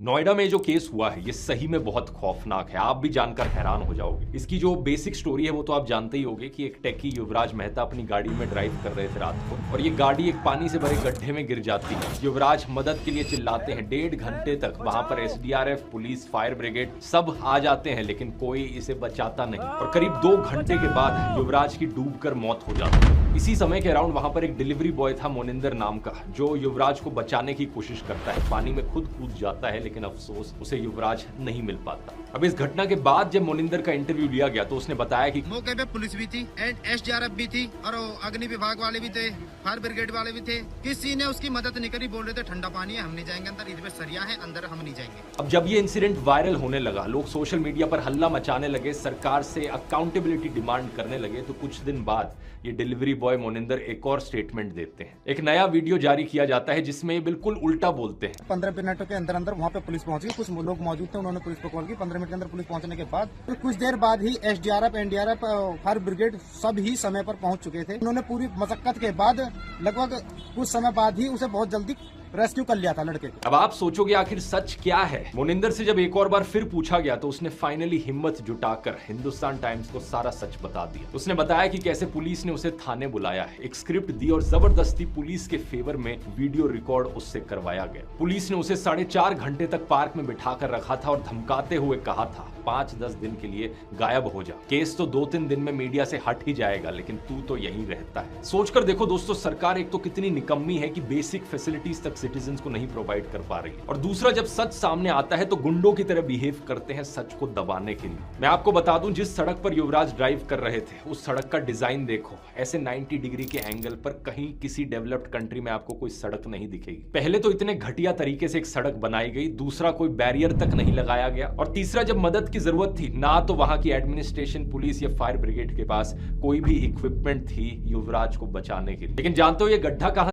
नोएडा में जो केस हुआ है ये सही में बहुत खौफनाक है। आप भी जानकर हैरान हो जाओगे। इसकी जो बेसिक स्टोरी है वो तो आप जानते ही होंगे कि एक टेकी युवराज मेहता अपनी गाड़ी में ड्राइव कर रहे थे रात को और ये गाड़ी एक पानी से भरे गड्ढे में गिर जाती है। युवराज मदद के लिए चिल्लाते हैं। 1.5 घंटे तक वहां पर एसडीआरएफ, पुलिस, फायर ब्रिगेड सब आ जाते हैं लेकिन कोई इसे बचाता नहीं और करीब 2 घंटे के बाद युवराज की डूबकर मौत हो जाती है। इसी समय के अराउंड वहां पर एक डिलीवरी बॉय था मोनिंदर नाम का, जो युवराज को बचाने की कोशिश करता है। पानी में खुद कूद जाता है लेकिन अफसोस उसे युवराज नहीं मिल पाता। अब इस घटना के बाद जब मोनिंदर का इंटरव्यू लिया गया तो उसने बताया कि मौके पे पुलिस भी थी एंड एसडीआरएफ भी थी और अग्नि विभाग वाले भी थे, फायर ब्रिगेड वाले भी थे। किसी ने उसकी मदद नहीं करी। बोल रहे थे ठंडा पानी है, हम नहीं जाएंगे अंदर, इधर सरिया है, अंदर हम नहीं जाएंगे। अब जब ये इंसिडेंट वायरल होने लगा, लोग सोशल मीडिया पर हल्ला मचाने लगे, सरकार से अकाउंटेबिलिटी डिमांड करने लगे, तो कुछ दिन बाद ये डिलीवरी बॉय मोनिंदर एक और स्टेटमेंट देते हैं। एक नया वीडियो जारी किया जाता है जिसमें ये बिल्कुल उल्टा बोलते हैं। 15 मिनट के अंदर अंदर वहाँ पे पुलिस पहुंच गई। कुछ लोग मौजूद थे, उन्होंने पुलिस को कॉल की। 15 मिनट के अंदर पुलिस पहुंचने के बाद तो कुछ देर बाद ही एसडीआरएफ, एनडीआरएफ, फायर ब्रिगेड सब ही समय पर पहुंच चुके थे। उन्होंने पूरी मशक्कत के बाद लगभग कुछ समय बाद ही उसे बहुत जल्दी रेस्क्यू कर लिया था लड़के को। अब आप सोचोगे आखिर सच क्या है। मोनिंदर से जब एक और बार फिर पूछा गया तो उसने फाइनली हिम्मत जुटाकर हिंदुस्तान टाइम्स को सारा सच बता दिया। उसने बताया कि कैसे पुलिस ने उसे थाने बुलाया है, एक स्क्रिप्ट दी और जबरदस्ती पुलिस के फेवर में वीडियो रिकॉर्ड उससे करवाया गया। पुलिस ने उसे 4.5 घंटे तक पार्क में बिठा कर रखा था और धमकाते हुए कहा था 5-10 दिन के लिए गायब हो जा, केस तो 2-3 दिन में मीडिया से हट ही जाएगा लेकिन तू तो यहीं रहता है। सोचकर देखो दोस्तों, सरकार एक तो कितनी निकम्मी है कि बेसिक फैसिलिटीज तक सिटीजंस को नहीं प्रोवाइड कर पा रही है, और दूसरा जब सच सामने आता है तो गुंडों की तरह बिहेव करते हैं सच को दबाने के लिए। मैं आपको बता दूं, जिस सड़क पर युवराज ड्राइव कर रहे थे उस सड़क का डिजाइन देखो, ऐसे 90 डिग्री के एंगल पर कहीं किसी डेवलप्ड कंट्री में आपको कोई सड़क नहीं दिखेगी। पहले तो इतने घटिया तरीके से एक सड़क बनाई गई, दूसरा कोई बैरियर तक नहीं लगाया गया, और तीसरा जब मदद की जरूरत थी ना तो वहां की एडमिनिस्ट्रेशन, पुलिस या फायर ब्रिगेड के पास कोई भी इक्विपमेंट थी युवराज को बचाने के लिए। लेकिन जानते हो ये गड्ढा कहां